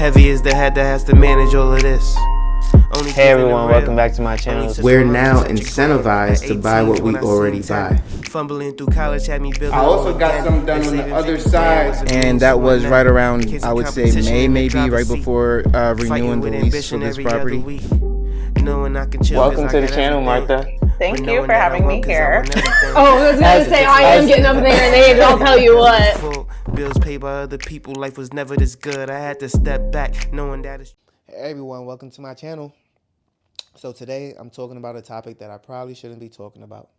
Heavy is the head that has to manage all of this. Hey everyone, welcome back to my channel. We're now incentivized to buy what we already buy. Fumbling through college had me building. I also got some done on the other side. And that was right around, I would say, May, maybe, right before renewing the lease for this property. Welcome to the channel, Martha. Thank you for having me here. Oh, I was going to say, I am getting up in their names, I'll tell you what. Bills paid by other people, life was never this good. I had to step back, knowing that it's... Hey everyone, welcome to my channel. So today, I'm talking about a topic that I probably shouldn't be talking about.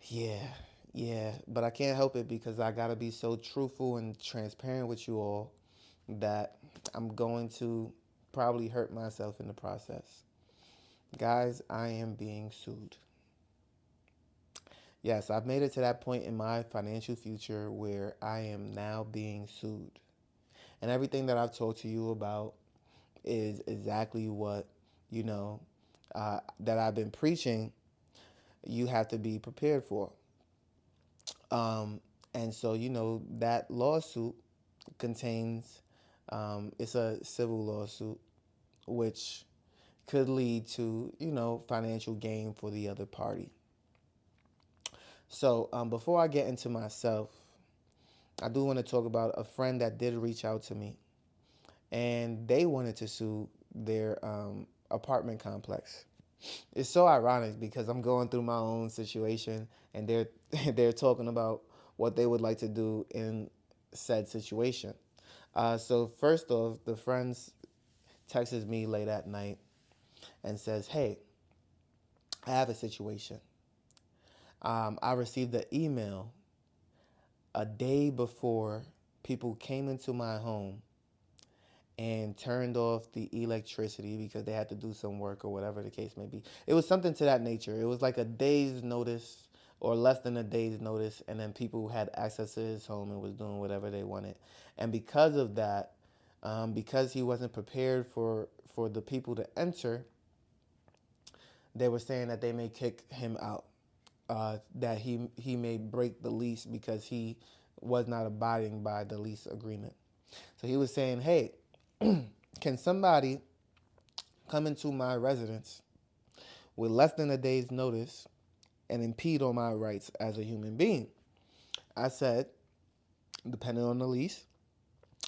Yeah, but I can't help it because I gotta be so truthful and transparent with you all that I'm going to probably hurt myself in the process. Guys, I am being sued. Yes, I've made it to that point in my financial future where I am now being sued. And everything that I've talked to you about is exactly what, that I've been preaching, you have to be prepared for. And so, that lawsuit contains, it's a civil lawsuit, which could lead to, financial gain for the other party. So before I get into myself, I do want to talk about a friend that did reach out to me, and they wanted to sue their apartment complex. It's so ironic because I'm going through my own situation, and they're talking about what they would like to do in said situation. So first off, the friends texts me late at night and says, "Hey, I have a situation. I received an email a day before people came into my home and turned off the electricity because they had to do some work or whatever the case may be." It was something to that nature. It was like a day's notice or less than a day's notice, and then people had access to his home and was doing whatever they wanted. And because of that, because he wasn't prepared for the people to enter, they were saying that they may kick him out, that he may break the lease because he was not abiding by the lease agreement. So he was saying, "Hey, can somebody come into my residence with less than a day's notice and impede on my rights as a human being?" I said, depending on the lease,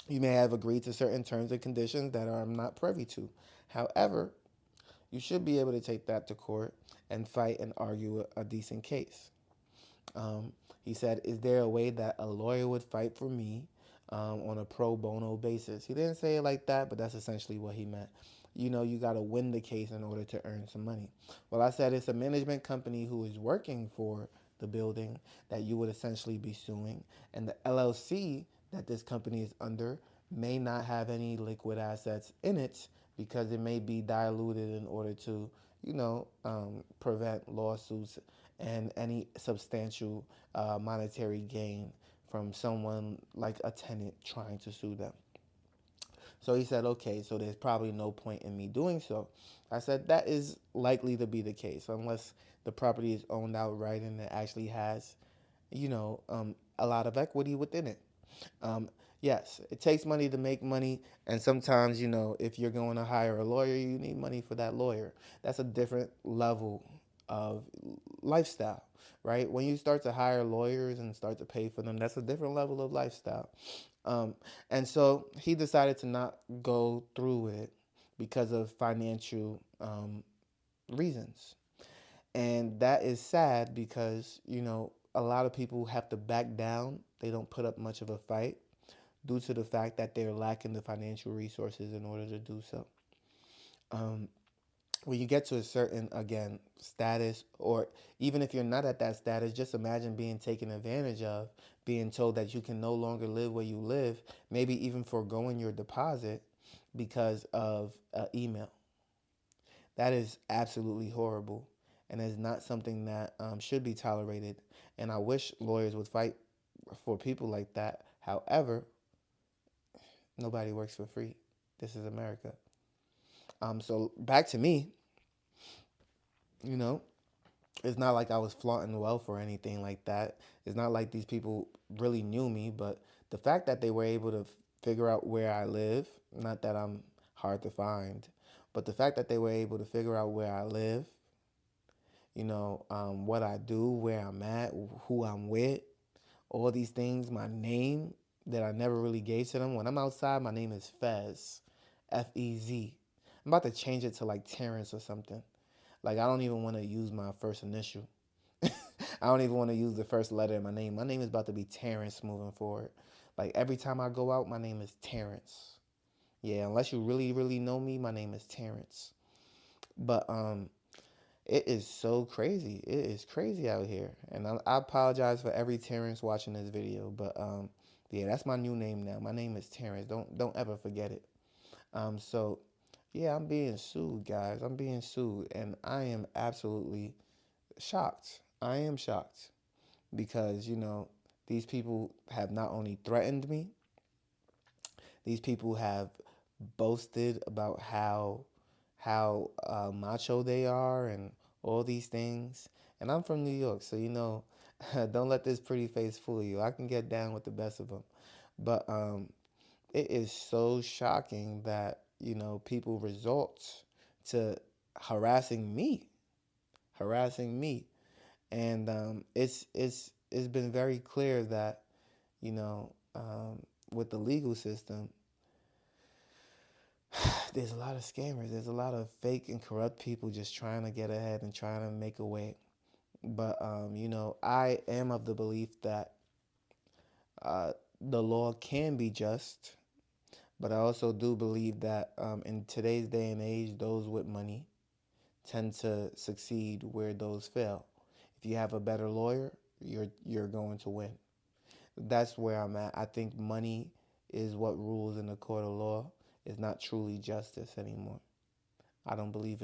you may have agreed to certain terms and conditions that I'm not privy to. However, you should be able to take that to court and fight and argue a decent case. He said, "Is there a way that a lawyer would fight for me on a pro bono basis?" He didn't say it like that, but that's essentially what he meant. You got to win the case in order to earn some money. Well, I said it's a management company who is working for the building that you would essentially be suing. And the LLC that this company is under may not have any liquid assets in it because it may be diluted in order to, prevent lawsuits and any substantial monetary gain from someone like a tenant trying to sue them. So he said, "Okay, so there's probably no point in me doing so." I said, "That is likely to be the case unless the property is owned outright and it actually has, a lot of equity within it." Yes, it takes money to make money, and sometimes, if you're going to hire a lawyer, you need money for that lawyer. That's a different level of lifestyle, right? When you start to hire lawyers and start to pay for them, that's a different level of lifestyle. And so he decided to not go through with it because of financial reasons. And that is sad because, a lot of people have to back down. They don't put up much of a fight due to the fact that they're lacking the financial resources in order to do so. When you get to a certain, again, status, or even if you're not at that status, just imagine being taken advantage of, being told that you can no longer live where you live, maybe even foregoing your deposit because of an email. That is absolutely horrible and is not something that should be tolerated. And I wish lawyers would fight for people like that. However, nobody works for free. This is America. So back to me, it's not like I was flaunting wealth or anything like that. It's not like these people really knew me, but the fact that they were able to figure out where I live. Not that I'm hard to find, but the fact that they were able to figure out where I live, what I do, where I'm at, who I'm with, all these things, my name that I never really gave to them. When I'm outside, my name is Fez, F-E-Z. I'm about to change it to like Terrence or something. Like, I don't even want to use my first initial. I don't even want to use the first letter in my name. My name is about to be Terrence moving forward. Like, every time I go out, my name is Terrence. Yeah, unless you really, really know me, my name is Terrence. But it is so crazy. It is crazy out here. And I apologize for every Terrence watching this video. But yeah, that's my new name now. My name is Terrence. Don't ever forget it. So yeah, I'm being sued, guys. I'm being sued. And I am absolutely shocked. I am shocked because, these people have not only threatened me, these people have boasted about how macho they are and all these things. And I'm from New York, so don't let this pretty face fool you. I can get down with the best of them. But it is so shocking that, people resort to harassing me. And it's been very clear that, with the legal system, there's a lot of scammers. There's a lot of fake and corrupt people just trying to get ahead and trying to make a way. But, I am of the belief that the law can be just. But I also do believe that in today's day and age, those with money tend to succeed where those fail. If you have a better lawyer, you're going to win. That's where I'm at. I think money is what rules in the court of law. It's not truly justice anymore. I don't believe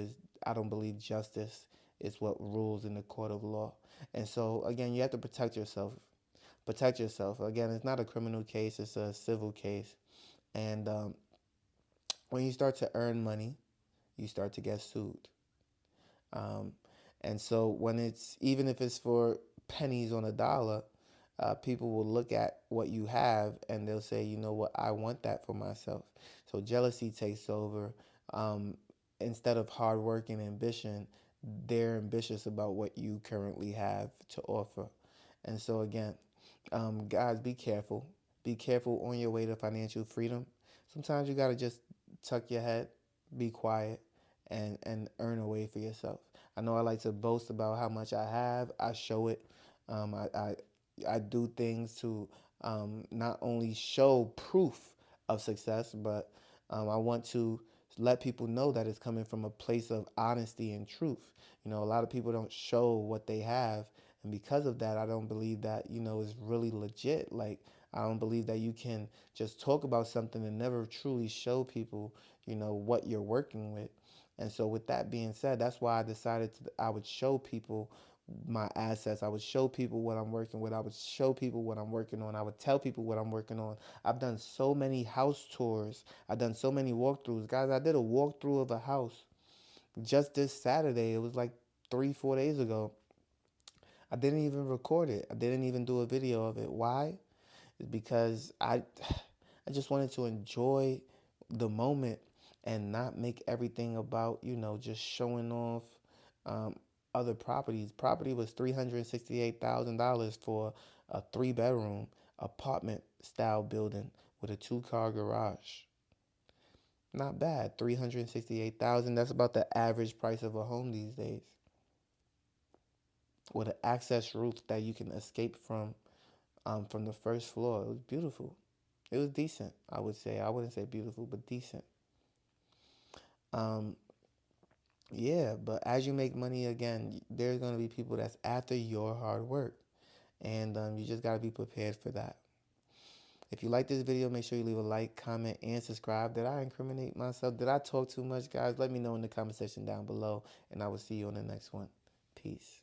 justice is what rules in the court of law. And so again, you have to protect yourself. Protect yourself. Again, it's not a criminal case, it's a civil case. And when you start to earn money, you start to get sued. And so even if it's for pennies on a dollar, people will look at what you have and they'll say, you know what, I want that for myself. So jealousy takes over. Instead of hard work and ambition, they're ambitious about what you currently have to offer. And so again, guys, be careful. Be careful on your way to financial freedom. Sometimes you got to just tuck your head, be quiet, and earn a way for yourself. I know I like to boast about how much I have. I show it. I do things to not only show proof of success, but I want to let people know that it's coming from a place of honesty and truth. A lot of people don't show what they have, and because of that, I don't believe that, is really legit. Like, I don't believe that you can just talk about something and never truly show people, what you're working with. And so with that being said, that's why I decided I would show people my assets. I would show people what I'm working with. I would show people what I'm working on. I would tell people what I'm working on. I've done so many house tours. I've done so many walkthroughs. Guys, I did a walkthrough of a house just this Saturday. It was like 3-4 days ago. I didn't even record it. I didn't even do a video of it. Why? It's because I just wanted to enjoy the moment and not make everything about, just showing off other properties. Property was $368,000 for a 3-bedroom apartment style building with a 2-car garage. Not bad. $368,000. That's about the average price of a home these days. With an access roof that you can escape from the first floor. It was beautiful. It was decent, I would say. I wouldn't say beautiful, but decent. Yeah, but as you make money, again, there's going to be people that's after your hard work. And you just got to be prepared for that. If you like this video, make sure you leave a like, comment, and subscribe. Did I incriminate myself? Did I talk too much, guys? Let me know in the comment section down below, and I will see you on the next one. Peace.